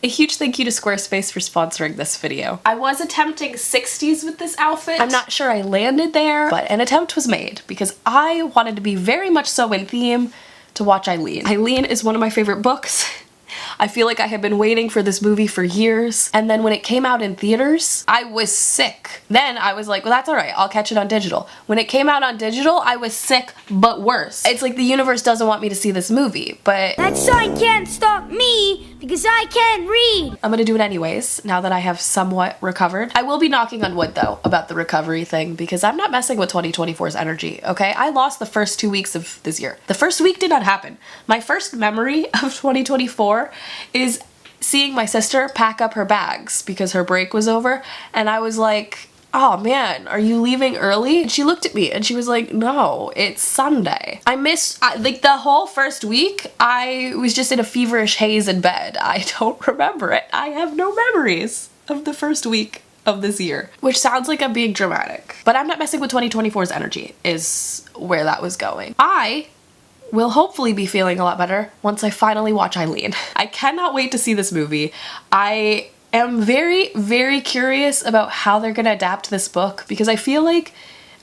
A huge thank you to Squarespace for sponsoring this video. I was attempting 60s with this outfit. I'm not sure I landed there, but an attempt was made because I wanted to be very much so in theme to watch Eileen. Eileen is one of my favorite books. I feel like I have been waiting for this movie for years, and then when it came out in theaters, I was sick. Then I was like, well, that's alright, I'll catch it on digital. When it came out on digital, I was sick, but worse. It's like the universe doesn't want me to see this movie, but that sign can't stop me because I can't read. I'm gonna do it anyways, now that I have somewhat recovered. I will be knocking on wood, though, about the recovery thing, because I'm not messing with 2024's energy, okay? I lost the first 2 weeks of this year. The first week did not happen. My first memory of 2024 is seeing my sister pack up her bags because her break was over, and I was like, oh man, are you leaving early? And she looked at me and she was like, no, it's Sunday. I missed, like the whole first week, I was just in a feverish haze in bed. I don't remember it. I have no memories of the first week of this year, which sounds like I'm being dramatic, but I'm not messing with 2024's energy is where that was going. I will hopefully be feeling a lot better once I finally watch Eileen. I cannot wait to see this movie. I am very, very curious about how they're gonna adapt this book because I feel like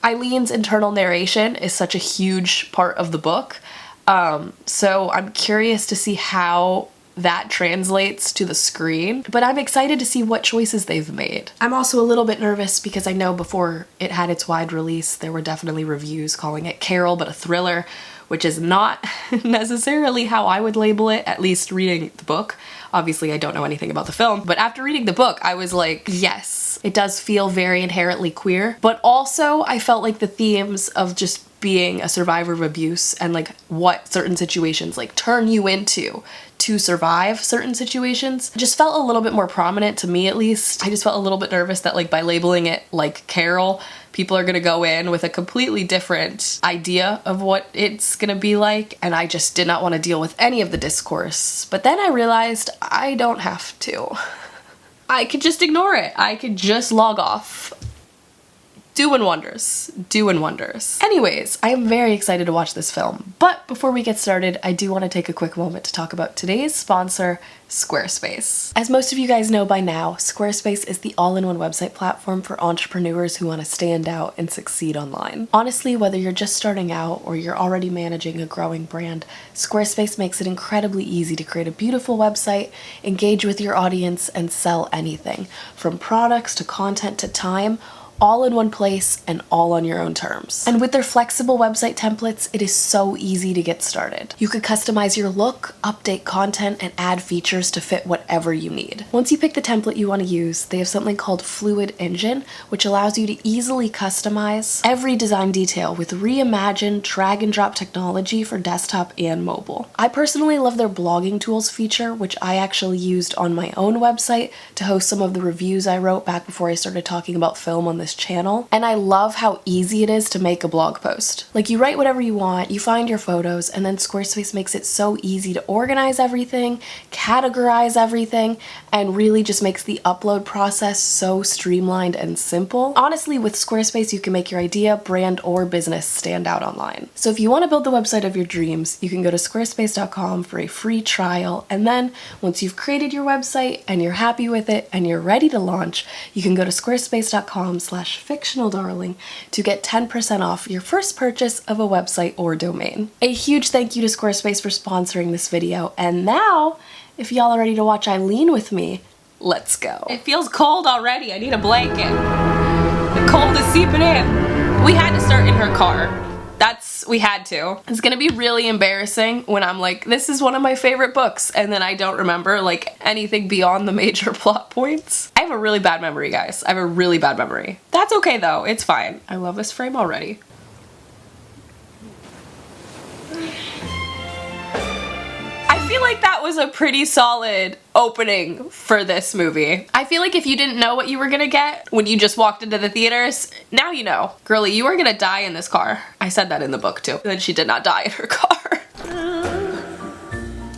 Eileen's internal narration is such a huge part of the book. So I'm curious to see how that translates to the screen, but I'm excited to see what choices they've made. I'm also a little bit nervous because I know before it had its wide release, there were definitely reviews calling it Carol, but a thriller, which is not necessarily how I would label it, at least reading the book. Obviously, I don't know anything about the film, but after reading the book, I was like, yes, it does feel very inherently queer, but also I felt like the themes of just being a survivor of abuse and like what certain situations like turn you into to survive certain situations just felt a little bit more prominent to me, at least. I just felt a little bit nervous that like by labeling it like Carol, people are gonna go in with a completely different idea of what it's gonna be like, and I just did not want to deal with any of the discourse. But then I realized I don't have to. I could just ignore it. I could just log off. Doing wonders. Doing wonders. Anyways, I am very excited to watch this film, but before we get started, I do want to take a quick moment to talk about today's sponsor, Squarespace. As most of you guys know by now, Squarespace is the all-in-one website platform for entrepreneurs who want to stand out and succeed online. Honestly, whether you're just starting out or you're already managing a growing brand, Squarespace makes it incredibly easy to create a beautiful website, engage with your audience, and sell anything, from products to content to time, all in one place and all on your own terms. And with their flexible website templates, it is so easy to get started. You could customize your look, update content, and add features to fit whatever you need. Once you pick the template you want to use, they have something called Fluid Engine, which allows you to easily customize every design detail with reimagined drag and drop technology for desktop and mobile. I personally love their blogging tools feature, which I actually used on my own website to host some of the reviews I wrote back before I started talking about film on this channel, and I love how easy it is to make a blog post. Like, you write whatever you want, you find your photos, and then Squarespace makes it so easy to organize everything, categorize everything, and really just makes the upload process so streamlined and simple. Honestly, with Squarespace, you can make your idea, brand, or business stand out online. So if you want to build the website of your dreams, you can go to squarespace.com for a free trial, and then once you've created your website and you're happy with it and you're ready to launch, you can go to squarespace.com/fictional darling to get 10% off your first purchase of a website or domain. A huge thank you to Squarespace for sponsoring this video, and now, if y'all are ready to watch Eileen with me, let's go. It feels cold already. I need a blanket. The cold is seeping in. We had to start in her car. We had to. It's gonna be really embarrassing when I'm like, this is one of my favorite books, and then I don't remember like anything beyond the major plot points. I have a really bad memory, guys. I have a really bad memory. That's okay though, it's fine. I love this frame already. I feel like that was a pretty solid opening for this movie. I feel like if you didn't know what you were gonna get when you just walked into the theaters, now you know. Girlie, you are gonna die in this car. I said that in the book too. And then she did not die in her car.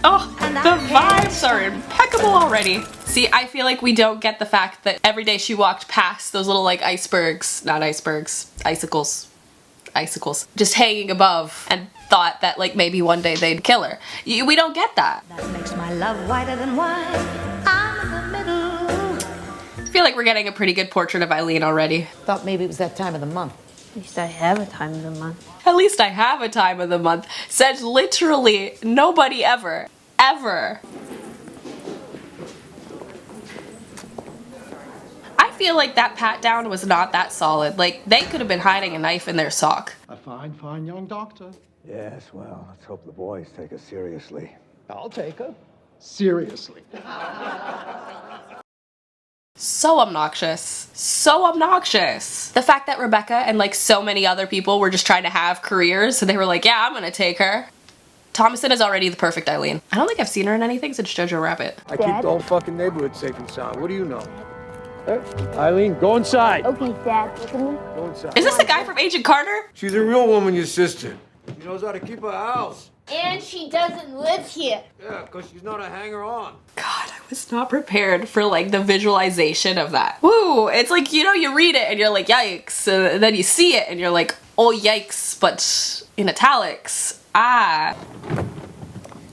Oh, the vibes are impeccable already. See, I feel like we don't get the fact that every day she walked past those little like icebergs, not icebergs, icicles, just hanging above, and thought that like maybe one day they'd kill her. We don't get that. That makes my love whiter than wine. we're getting a pretty good portrait of Eileen already. Thought maybe it was that time of the month. At least I have a time of the month. At least I have a time of the month. Said literally nobody ever. Ever. I feel like that pat down was not that solid. Like, they could have been hiding a knife in their sock. A fine, fine young doctor. Yes, well, let's hope the boys take us seriously. I'll take her. Seriously. So obnoxious. So obnoxious. The fact that Rebecca and like so many other people were just trying to have careers, so they were like, yeah, I'm gonna take her. Thomason is already the perfect Eileen. I don't think I've seen her in anything since Jojo Rabbit. I keep the whole fucking neighborhood safe and sound. What do you know? Hey, Eileen, go inside. Okay, Dad, look at me. Go inside. Is this the guy from Agent Carter? She's a real woman, your sister. She knows how to keep her house. And she doesn't live here. Yeah, because she's not a hanger-on. God, I was not prepared for like the visualization of that. Woo! It's like, you know, you read it and you're like, yikes. And then you see it and you're like, oh yikes, but in italics. Ah.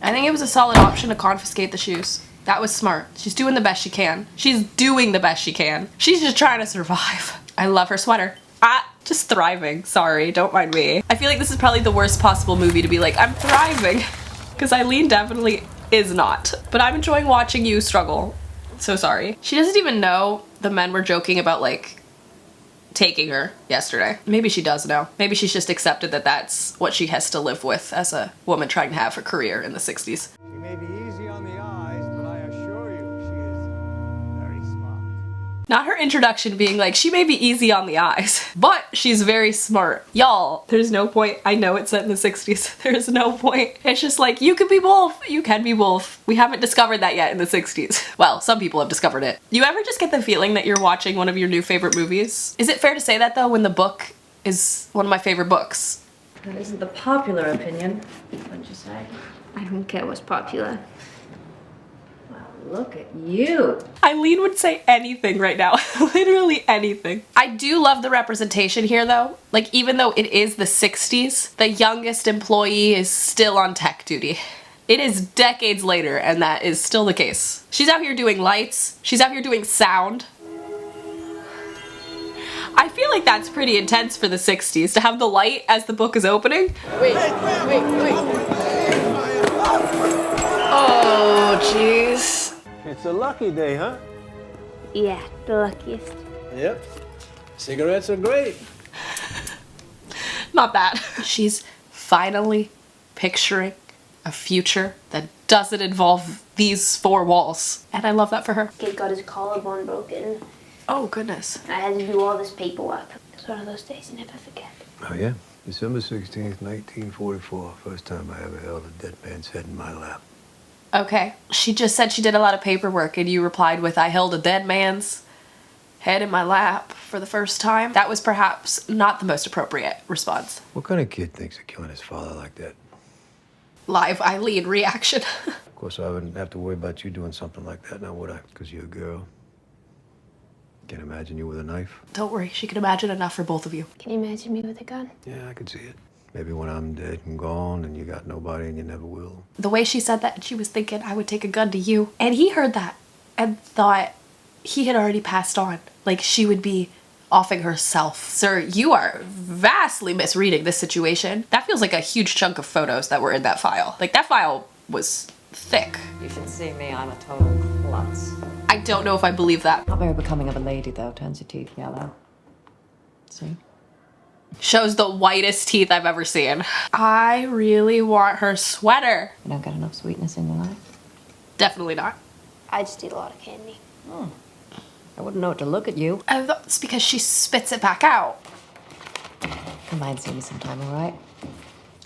I think it was a solid option to confiscate the shoes. That was smart. She's doing the best she can. She's doing the best she can. She's just trying to survive. I love her sweater. Just thriving. Sorry, don't mind me. I feel like this is probably the worst possible movie to be like, I'm thriving. Because Eileen definitely is not. But I'm enjoying watching you struggle. So sorry. She doesn't even know the men were joking about like taking her yesterday. Maybe she does know. Maybe she's just accepted that that's what she has to live with as a woman trying to have her career in the 60s. She may be easy on the eyes, but I assure you, she is very smart. Not her introduction being like, she may be easy on the eyes, but she's very smart. Y'all, there's no point. I know it's set in the 60s. There's no point. It's just like, you could be both. You can be both. We haven't discovered that yet in the 60s. Well, some people have discovered it. You ever just get the feeling that you're watching one of your new favorite movies? Is it fair to say that though, when the book is one of my favorite books? That isn't the popular opinion, wouldn't you say? I don't care what's popular. Look at you. Eileen would say anything right now. Literally anything. I do love the representation here though. Like, even though it is the 60s, the youngest employee is still on tech duty. It is decades later and that is still the case. She's out here doing lights. She's out here doing sound. I feel like that's pretty intense for the 60s to have the light as the book is opening. Wait. Oh, jeez. It's a lucky day, huh? Yeah, the luckiest. Yep. Cigarettes are great. Not bad. She's finally picturing a future that doesn't involve these four walls. And I love that for her. Kid got his collarbone broken. Oh, goodness. I had to do all this paperwork. It's one of those days you never forget. Oh, yeah? December 16th, 1944. First time I ever held a dead man's head in my lap. Okay. She just said she did a lot of paperwork and you replied with, I held a dead man's head in my lap for the first time. That was perhaps not the most appropriate response. What kind of kid thinks of killing his father like that? Live Eileen reaction. Of course, I wouldn't have to worry about you doing something like that now, would I? Because you're a girl. Can't imagine you with a knife. Don't worry, she can imagine enough for both of you. Can you imagine me with a gun? Yeah, I could see it. Maybe when I'm dead and gone and you got nobody and you never will. The way she said that, she was thinking, I would take a gun to you. And he heard that and thought he had already passed on. Like she would be offing herself. Sir, you are vastly misreading this situation. That feels like a huge chunk of photos that were in that file. Like that file was thick. You should see me, I'm a total klutz. I don't know if I believe that. Not very becoming of a lady, though. Turns your teeth yellow. See? Shows the whitest teeth I've ever seen. I really want her sweater. You don't get enough sweetness in your life? Definitely not. I just eat a lot of candy. I wouldn't know what to look at you. And it's because she spits it back out. Come by and see me sometime, all right?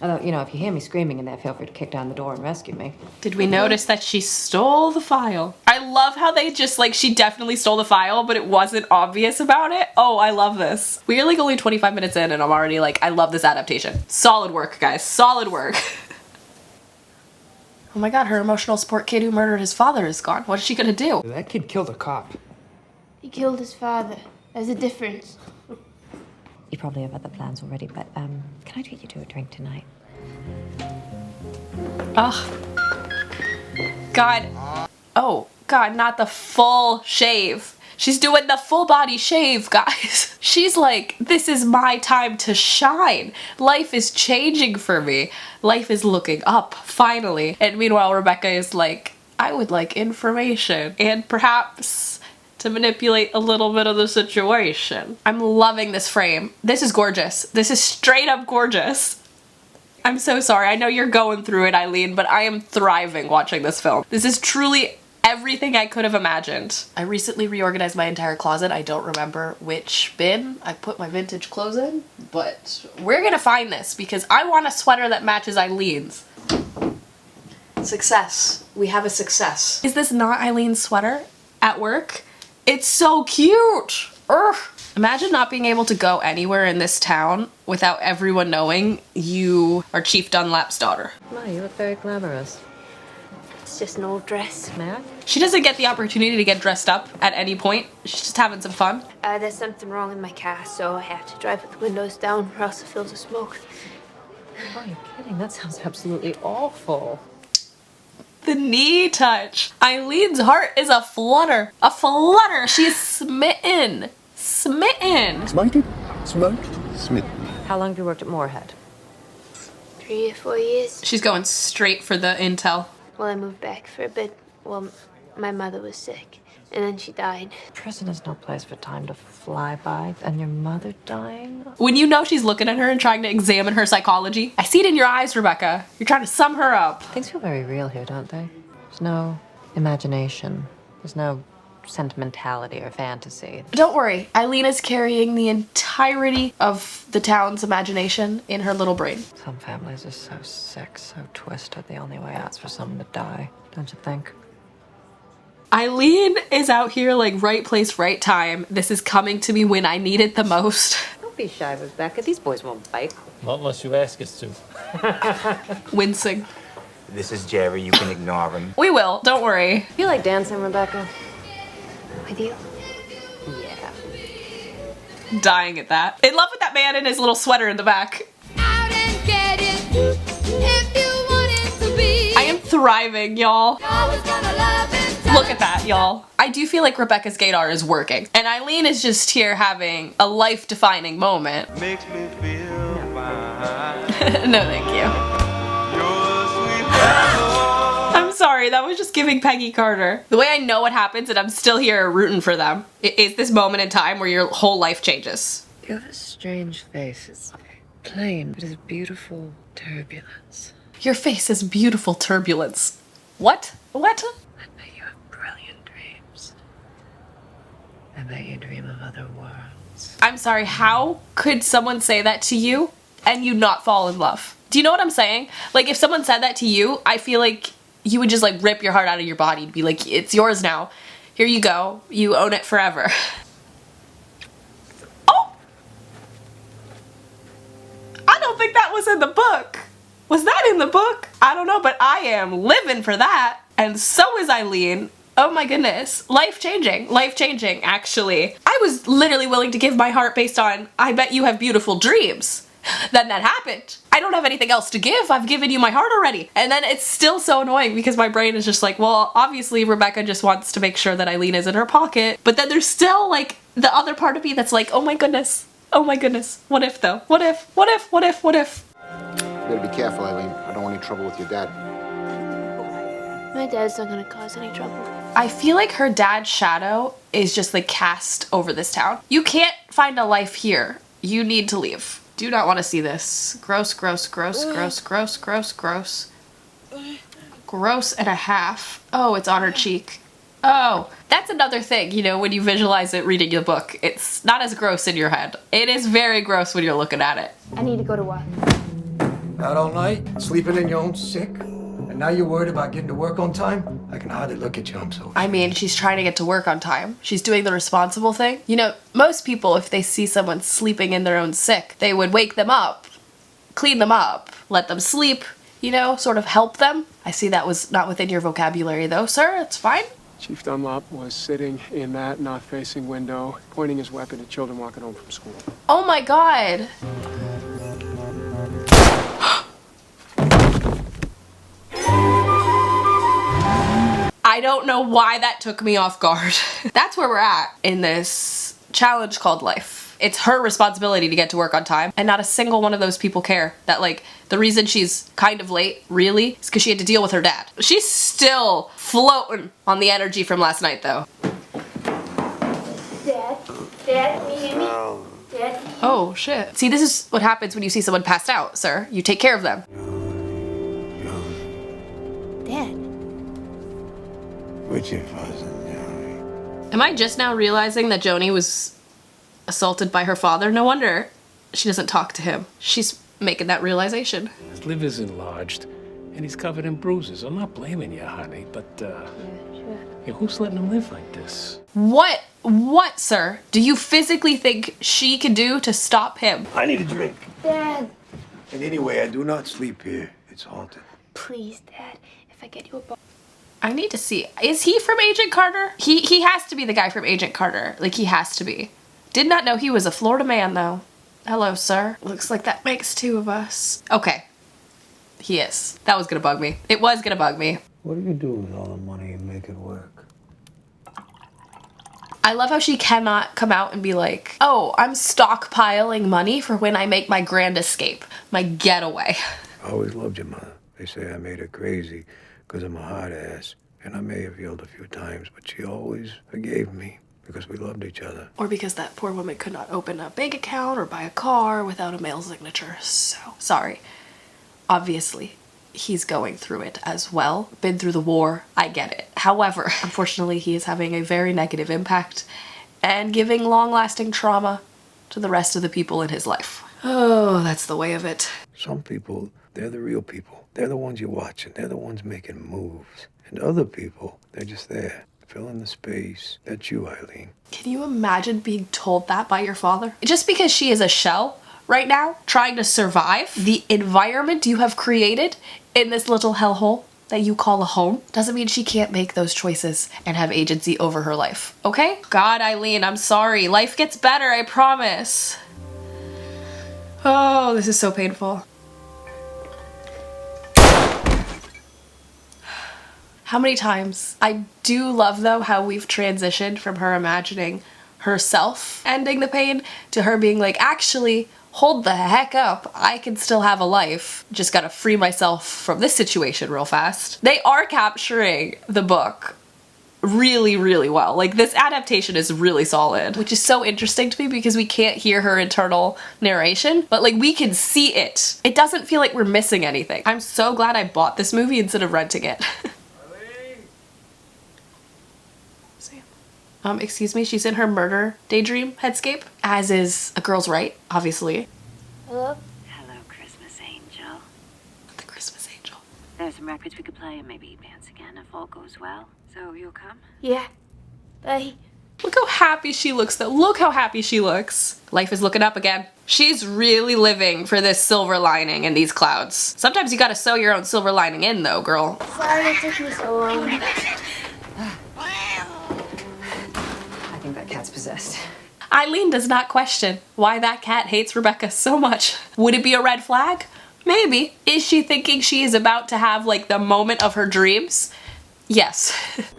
Although, you know, if you hear me screaming in there, feel free to kick down the door and rescue me. Did we notice that she stole the file? I love how they just, like, she definitely stole the file, but it wasn't obvious about it. Oh, I love this. We're like only 25 minutes in and I'm already like, I love this adaptation. Solid work, guys. Solid work. Oh my god, her emotional support kid who murdered his father is gone. What is she gonna do? That kid killed a cop. He killed his father. There's a difference. You probably have other plans already, but can I treat you to a drink tonight? Ugh. God. Oh, God, not the full shave. She's doing the full body shave, guys. She's like, this is my time to shine. Life is changing for me. Life is looking up, finally. And meanwhile, Rebecca is like, I would like information and perhaps to manipulate a little bit of the situation. I'm loving this frame. This is gorgeous. This is straight up gorgeous. I'm so sorry. I know you're going through it, Eileen, but I am thriving watching this film. This is truly everything I could have imagined. I recently reorganized my entire closet. I don't remember which bin I put my vintage clothes in, but we're gonna find this because I want a sweater that matches Eileen's. Success. We have a success. Is this not Eileen's sweater at work? It's so cute! Urgh. Imagine not being able to go anywhere in this town without everyone knowing you are Chief Dunlap's daughter. Ma, you look very glamorous. It's just an old dress. May I? She doesn't get the opportunity to get dressed up at any point. She's just having some fun. There's something wrong with my car, so I have to drive with the windows down or else it fills with smoke. Oh, you're kidding. That sounds absolutely awful. The knee touch. Eileen's heart is a flutter. A flutter. She's smitten. Smitten. Smited? Smoked? Smitten. How long have you worked at Moorhead? 3 or 4 years. She's going straight for the intel. Well, I moved back for a bit. Well, my mother was sick, and then she died. Prison is no place for time to fly by. And your mother dying? When you know she's looking at her and trying to examine her psychology, I see it in your eyes, Rebecca. You're trying to sum her up. Things feel very real here, don't they? There's no imagination. There's no sentimentality or fantasy. Don't worry, Eileen is carrying the entirety of the town's imagination in her little brain. Some families are so sick, so twisted. The only way out's for someone to die, don't you think? Eileen is out here like right place, right time. This is coming to me when I need it the most. Don't be shy, Rebecca. These boys won't bite. Not unless you ask us to. Wincing. This is Jerry. You can ignore him. We will, don't worry. You like dancing, Rebecca? With you? Yeah. Dying at that. In love with that man in his little sweater in the back. Out and get it if you want it to be. I am thriving, y'all. Always gonna love and Look at that, y'all. I do feel like Rebecca's gaydar is working. And Eileen is just here having a life-defining moment. Makes me feel fine. No, thank you. I'm sorry, that was just giving Peggy Carter. The way I know what happens and I'm still here rooting for them is this moment in time where your whole life changes. You have a strange face. It's plain, but it's beautiful turbulence. Your face is beautiful turbulence. What? What? I bet you have brilliant dreams. I bet you dream of other worlds. I'm sorry, how could someone say that to you and you not fall in love? Do you know what I'm saying? Like, if someone said that to you, I feel like you would just, like, rip your heart out of your body to be like, it's yours now. Here you go. You own it forever. Oh! I don't think that was in the book. Was that in the book? I don't know, but I am living for that. And so is Eileen. Oh my goodness. Life-changing, actually. I was literally willing to give my heart based on, I bet you have beautiful dreams. Then that happened. I don't have anything else to give. I've given you my heart already. And then it's still so annoying because my brain is just like, well, obviously Rebecca just wants to make sure that Eileen is in her pocket. But then there's still like the other part of me that's like, oh my goodness. Oh my goodness. What if though? What if? What if? What if? What if? You better be careful, Eileen. I don't want any trouble with your dad. My dad's not gonna cause any trouble. I feel like her dad's shadow is just like cast over this town. You can't find a life here. You need to leave. Do not want to see this. Gross, gross, gross, gross, gross, gross, gross. Gross and a half. Oh, it's on her cheek. Oh, that's another thing, you know, when you visualize it reading the book. It's not as gross in your head. It is very gross when you're looking at it. I need to go to work. Out all night, sleeping in your own sick, and now you're worried about getting to work on time? I can hardly look at you, I'm so... I mean, she's trying to get to work on time. She's doing the responsible thing. You know, most people, if they see someone sleeping in their own sick, they would wake them up, clean them up, let them sleep, you know, sort of help them. I see that was not within your vocabulary though, sir. It's fine. Chief Dunlop was sitting in that north-facing window, pointing his weapon at children walking home from school. Oh my god. I I don't know why that took me off guard. That's where we're at in this challenge called life. It's her responsibility to get to work on time, and not a single one of those people care that, like, the reason she's kind of late, really, is because she had to deal with her dad. She's still floating on the energy from last night, though. Dad, can you hear me? Dad, Oh, shit. See, this is what happens when you see someone passed out, sir. You take care of them. Dad. What's your fussing, Johnny? Am I just now realizing that Joni was assaulted by her father? No wonder she doesn't talk to him. She's making that realization. His liver's enlarged, and he's covered in bruises. I'm not blaming you, honey, but, yeah, who's letting him live like this? What, sir, do you physically think she can do to stop him? I need a drink. Dad. And anyway, I do not sleep here. It's haunted. Please, Dad, if I get you a bottle. I need to see. Is he from Agent Carter? He has to be the guy from Agent Carter. Like, he has to be. Did not know he was a Florida man, though. Hello, sir. Looks like that makes two of us. Okay. He is. That was gonna bug me. It was gonna bug me. What do you do with all the money and make it work? I love how she cannot come out and be like, oh, I'm stockpiling money for when I make my grand escape. My getaway. I always loved your mother. They say I made her crazy because I'm a hard ass. And I may have yelled a few times, but she always forgave me because we loved each other. Or because that poor woman could not open a bank account or buy a car without a male signature. So, sorry. Obviously, he's going through it as well. Been through the war, I get it. However, unfortunately, he is having a very negative impact and giving long-lasting trauma to the rest of the people in his life. Oh, that's the way of it. Some people, they're the real people. They're the ones you're watching. They're the ones making moves. And other people, they're just there, filling the space. That's you, Eileen. Can you imagine being told that by your father? Just because she is a shell right now, trying to survive the environment you have created in this little hellhole that you call a home, doesn't mean she can't make those choices and have agency over her life, okay? God, Eileen, I'm sorry. Life gets better, I promise. Oh, this is so painful. How many times? I do love, though, how we've transitioned from her imagining herself ending the pain to her being like, actually, hold the heck up. I can still have a life. Just gotta free myself from this situation real fast. They are capturing the book really, really well. Like, this adaptation is really solid, which is so interesting to me because we can't hear her internal narration, but like we can see it. It doesn't feel like we're missing anything. I'm so glad I bought this movie instead of renting it. Excuse me, she's in her murder daydream headscape, as is A Girl's Right, obviously. Hello? Hello, Christmas Angel. The Christmas Angel. There's some records we could play and maybe dance again if all goes well. So you'll come? Yeah. Bye. Look how happy she looks, though. Look how happy she looks. Life is looking up again. She's really living for this silver lining in these clouds. Sometimes you gotta sew your own silver lining in, though, girl. Sorry it took me so long. I think that cat's possessed. Eileen does not question why that cat hates Rebecca so much. Would it be a red flag? Maybe. Is she thinking she is about to have, like, the moment of her dreams? Yes.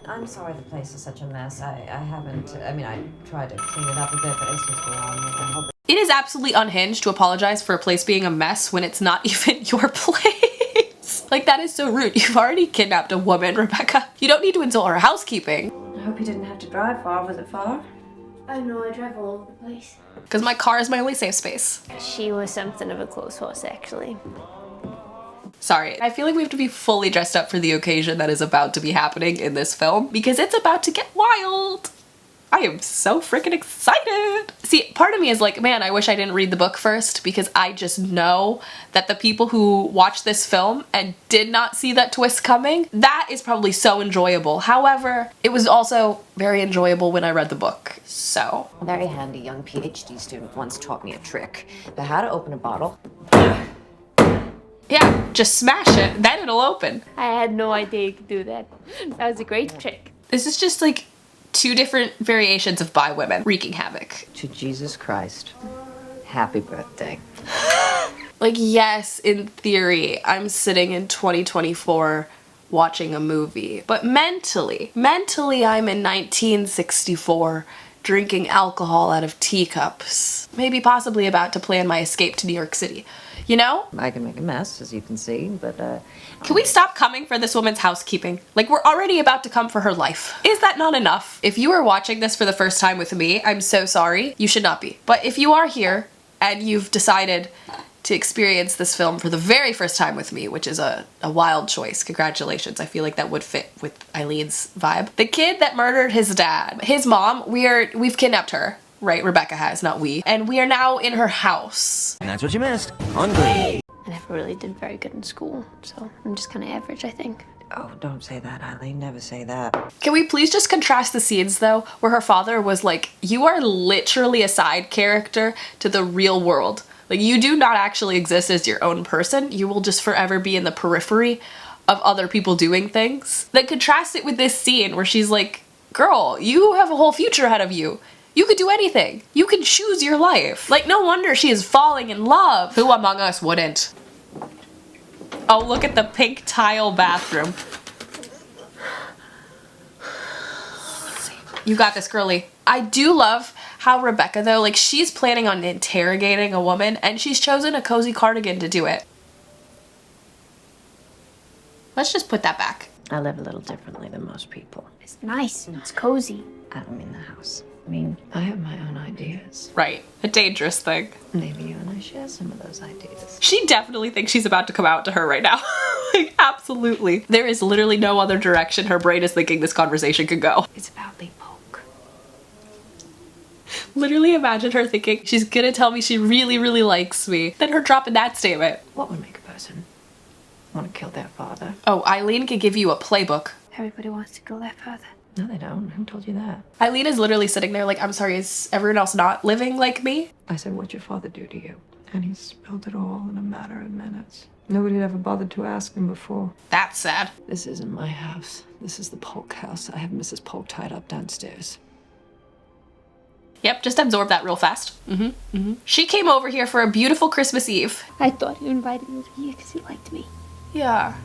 I'm sorry the place is such a mess. I tried to clean it up a bit, but it's just beyond me. I hope It is absolutely unhinged to apologize for a place being a mess when it's not even your place. Like, that is so rude. You've already kidnapped a woman, Rebecca. You don't need to insult her housekeeping. I hope you didn't have to drive far. Was it far? I know, I drive all over the place. Because my car is my only safe space. She was something of a close horse, actually. Sorry, I feel like we have to be fully dressed up for the occasion that is about to be happening in this film because it's about to get wild. I am so freaking excited. See, part of me is like, man, I wish I didn't read the book first because I just know that the people who watched this film and did not see that twist coming, that is probably so enjoyable. However, it was also very enjoyable when I read the book, so. A very handy young PhD student once taught me a trick. About how to open a bottle. Yeah, just smash it, then it'll open. I had no idea you could do that. That was a great trick. This is just like 2 different variations of By Women wreaking havoc. To Jesus Christ. Happy birthday. Like, yes, in theory, I'm sitting in 2024 watching a movie. But mentally I'm in 1964 drinking alcohol out of teacups. Maybe possibly about to plan my escape to New York City. You know? I can make a mess, as you can see, but, Can we stop coming for this woman's housekeeping? Like, we're already about to come for her life. Is that not enough? If you are watching this for the first time with me, I'm so sorry. You should not be. But if you are here and you've decided to experience this film for the very first time with me, which is a wild choice, congratulations. I feel like that would fit with Eileen's vibe. The kid that murdered his dad, his mom, we've kidnapped her. Right, Rebecca has, not we. And we are now in her house. And that's what you missed. Hungry. I never really did very good in school, so I'm just kind of average, I think. oh, don't say that, Eileen. Never say that. Can we please just contrast the scenes, though, where her father was like, you are literally a side character to the real world. Like, you do not actually exist as your own person. You will just forever be in the periphery of other people doing things. Then contrast it with this scene where she's like, girl, you have a whole future ahead of you. You could do anything. You can choose your life. Like, no wonder she is falling in love. Who among us wouldn't? Oh, look at the pink tile bathroom. You got this, girly. I do love how Rebecca, though, like, she's planning on interrogating a woman, and she's chosen a cozy cardigan to do it. Let's just put that back. I live a little differently than most people. It's nice and it's cozy. I don't mean the house. I mean, I have my own ideas. Right. A dangerous thing. Maybe you and I share some of those ideas. She definitely thinks she's about to come out to her right now. Like, absolutely. There is literally no other direction her brain is thinking this conversation could go. It's about the poke. Literally imagine her thinking, she's gonna tell me she really, really likes me. Then her dropping that statement. What would make a person want to kill their father? Oh, Eileen could give you a playbook. Everybody wants to kill their father. No, they don't. Who told you that? Eileen is literally sitting there like, I'm sorry, is everyone else not living like me? I said, what'd your father do to you? And he spilled it all in a matter of minutes. Nobody had ever bothered to ask him before. That's sad. This isn't my house. This is the Polk house. I have Mrs. Polk tied up downstairs. Yep, just absorb that real fast. She came over here for a beautiful Christmas Eve. I thought you invited me over here because he liked me. Yeah.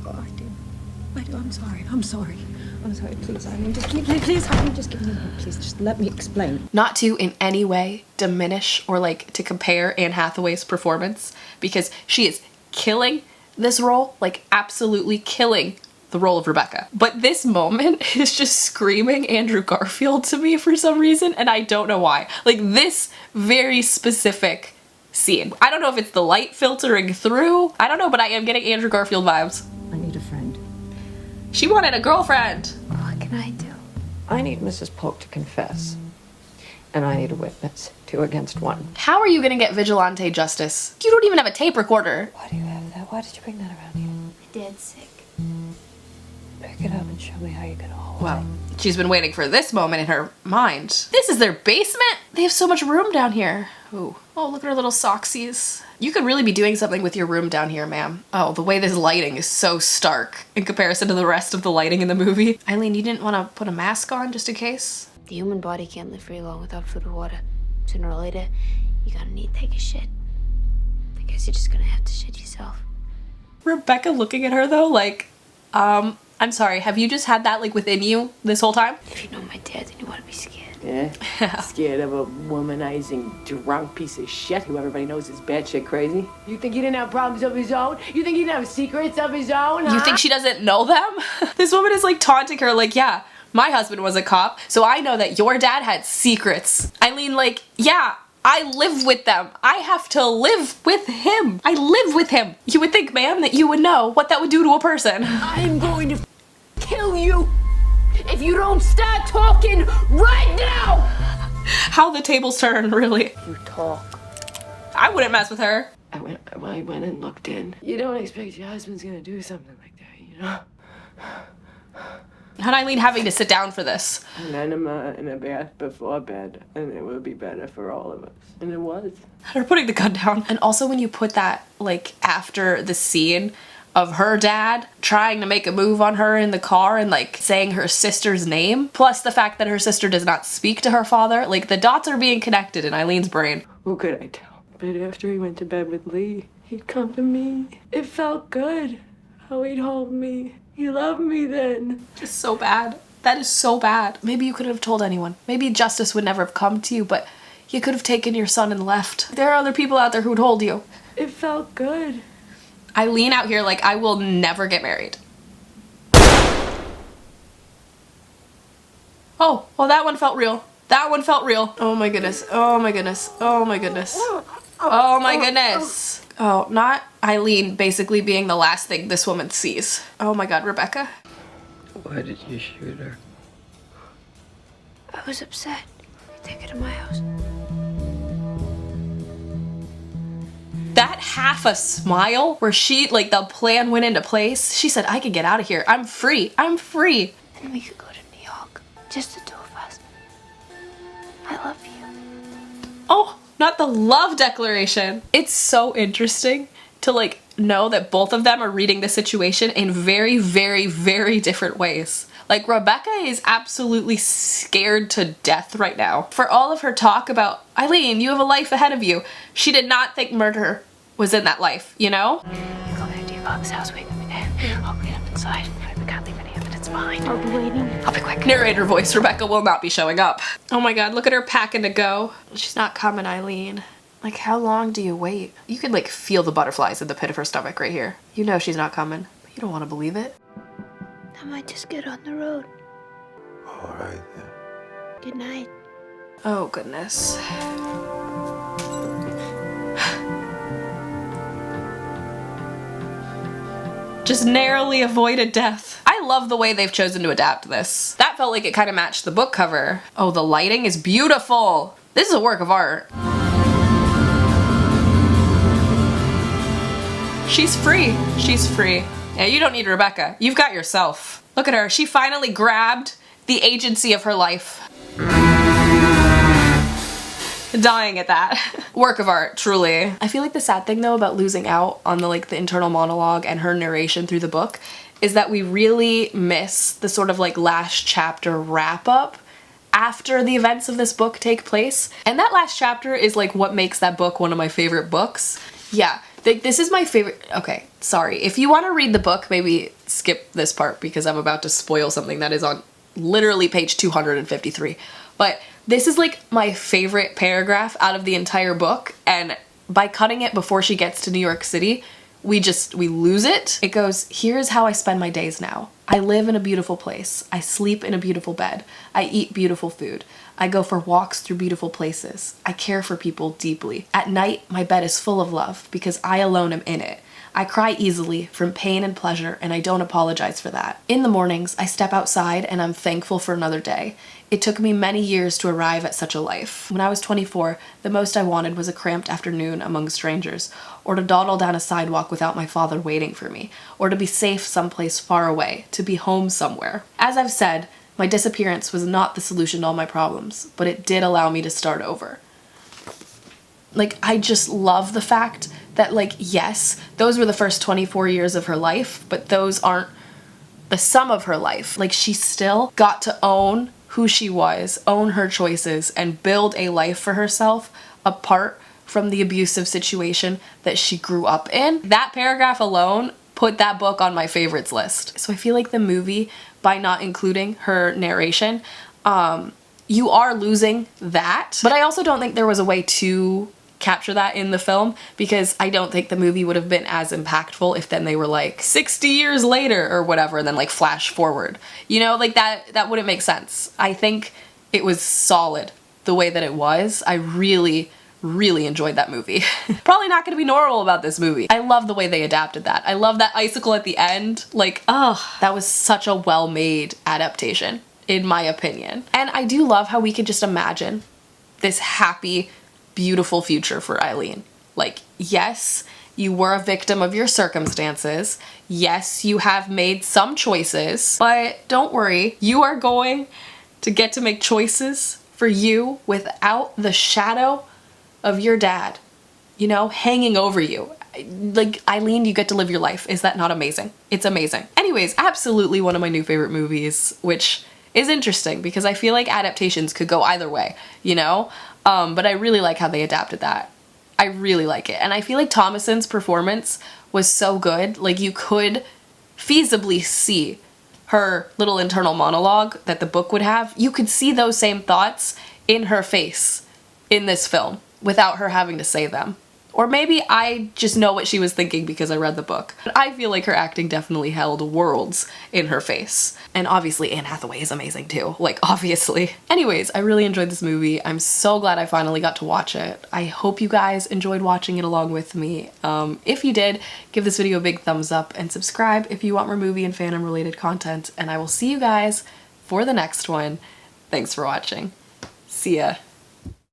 Oh, I do. I'm sorry. I'm sorry. I'm sorry. Please, Eileen. Just please, Eileen, just give me a minute. Please, just let me explain. Not to in any way diminish or like to compare Anne Hathaway's performance, because she is killing this role, like absolutely killing the role of Rebecca. But this moment is just screaming Andrew Garfield to me for some reason, and I don't know why. Like, this very specific scene. I don't know if it's the light filtering through. I don't know, but I am getting Andrew Garfield vibes. I need a friend. She wanted a girlfriend. What can I do? I need Mrs. Polk to confess. And I need a witness. 2 against 1. How are you gonna get vigilante justice? You don't even have a tape recorder. Why do you have that? Why did you bring that around here? My dad's sick. Pick it up and show me how you get a hold Well, she's been waiting for this moment in her mind. This is their basement? They have so much room down here. Ooh. Oh, look at her little socksies. You could really be doing something with your room down here, ma'am. Oh, the way this lighting is so stark in comparison to the rest of the lighting in the movie. Eileen, you didn't want to put a mask on just in case? The human body can't live very long without food or water. Sooner or later, you're gonna need to take a shit. I guess you're just gonna have to shit yourself. Rebecca looking at her though, like, I'm sorry, have you just had that like within you this whole time? If you know my dad, then you want to be scared. Yeah? Scared of a womanizing, drunk piece of shit who everybody knows is batshit crazy? You think he didn't have problems of his own? You think he didn't have secrets of his own, huh? You think she doesn't know them? This woman is like taunting her like, yeah, my husband was a cop, so I know that your dad had secrets. Eileen, like, yeah, I live with them. I have to live with him. I live with him. You would think, ma'am, that you would know what that would do to a person. I'm going to kill you if you don't start talking right now! How the tables turn, really. You talk. I wouldn't mess with her. I went and looked in. You don't expect your husband's gonna do something like that, you know? And Eileen having to sit down for this. An enema in a bath before bed, and it would be better for all of us. And it was. Her putting the gun down. And also when you put that, like, after the scene of her dad trying to make a move on her in the car and, like, saying her sister's name, plus the fact that her sister does not speak to her father, like, the dots are being connected in Eileen's brain. Who could I tell? But after he went to bed with Lee, he'd come to me. It felt good how he'd hold me. You love me then. Just so bad. That is so bad. Maybe you couldn't have told anyone. Maybe justice would never have come to you, but you could have taken your son and left. There are other people out there who would hold you. It felt good. Eileen out here like, I will never get married. Oh, well that one felt real. That one felt real. Oh my goodness. Oh my goodness. Oh my goodness. Oh my goodness. Oh, not Eileen basically being the last thing this woman sees. Oh my god, Rebecca. Why did you shoot her? I was upset. Take her to my house. That half a smile where she, like, the plan went into place. She said, I can get out of here. I'm free. I'm free. And we could go to New York. Just the two of us. I love you. Oh, not the love declaration. It's so interesting to, like, know that both of them are reading the situation in very, very, very different ways. Like, Rebecca is absolutely scared to death right now. For all of her talk about, Eileen, you have a life ahead of you, she did not think murder was in that life, you know? You go back to your father's house, wait for me there. I'll clean up inside. We can't leave any evidence behind. I'll be waiting. I'll be quick. Narrator voice, Rebecca will not be showing up. Oh my god, look at her packing to go. She's not coming, Eileen. Like, how long do you wait? You could, like, feel the butterflies in the pit of her stomach right here. You know she's not coming, but you don't want to believe it. I might just get on the road. All right, then. Good night. Oh, goodness. Just narrowly avoided death. I love the way they've chosen to adapt this. That felt like it kind of matched the book cover. Oh, the lighting is beautiful. This is a work of art. She's free. She's free. Yeah, you don't need Rebecca. You've got yourself. Look at her. She finally grabbed the agency of her life. Dying at that. Work of art, truly. I feel like the sad thing though about losing out on the, like, the internal monologue and her narration through the book is that we really miss the sort of, like, last chapter wrap up after the events of this book take place. And that last chapter is, like, what makes that book one of my favorite books. Yeah. This is my favorite. Okay, sorry. If you want to read the book, maybe skip this part because I'm about to spoil something that is on literally page 253. But this is, like, my favorite paragraph out of the entire book, and by cutting it before she gets to New York City, we lose it. It goes, here's how I spend my days now. I live in a beautiful place. I sleep in a beautiful bed. I eat beautiful food. I go for walks through beautiful places. I care for people deeply. At night, my bed is full of love because I alone am in it. I cry easily from pain and pleasure, and I don't apologize for that. In the mornings, I step outside and I'm thankful for another day. It took me many years to arrive at such a life. When I was 24, the most I wanted was a cramped afternoon among strangers, or to dawdle down a sidewalk without my father waiting for me, or to be safe someplace far away, to be home somewhere. As I've said, my disappearance was not the solution to all my problems, but it did allow me to start over. Like, I just love the fact that, like, yes, those were the first 24 years of her life, but those aren't the sum of her life. Like, she still got to own who she was, own her choices, and build a life for herself apart from the abusive situation that she grew up in. That paragraph alone put that book on my favorites list. So I feel like the movie, by not including her narration, you are losing that. But I also don't think there was a way to capture that in the film, because I don't think the movie would have been as impactful if then they were like 60 years later or whatever and then like flash forward. You know, like that wouldn't make sense. I think it was solid the way that it was. I really enjoyed that movie. Probably not gonna be normal about this movie. I love the way they adapted that. I love that icicle at the end. Like, oh, that was such a well-made adaptation, in my opinion. And I do love how we could just imagine this happy, beautiful future for Eileen. Like, yes, you were a victim of your circumstances. Yes, you have made some choices, but don't worry, you are going to get to make choices for you without the shadow of your dad, you know, hanging over you. Like, Eileen, you get to live your life. Is that not amazing? It's amazing. Anyways, absolutely one of my new favorite movies, which is interesting because I feel like adaptations could go either way, you know? But I really like how they adapted that. I really like it. And I feel like Thomason's performance was so good. Like, you could feasibly see her little internal monologue that the book would have. You could see those same thoughts in her face in this film without her having to say them. Or maybe I just know what she was thinking because I read the book. But I feel like her acting definitely held worlds in her face. And obviously Anne Hathaway is amazing too, like obviously. Anyways, I really enjoyed this movie. I'm so glad I finally got to watch it. I hope you guys enjoyed watching it along with me. If you did, give this video a big thumbs up and subscribe if you want more movie and fandom related content. And I will see you guys for the next one. Thanks for watching. See ya.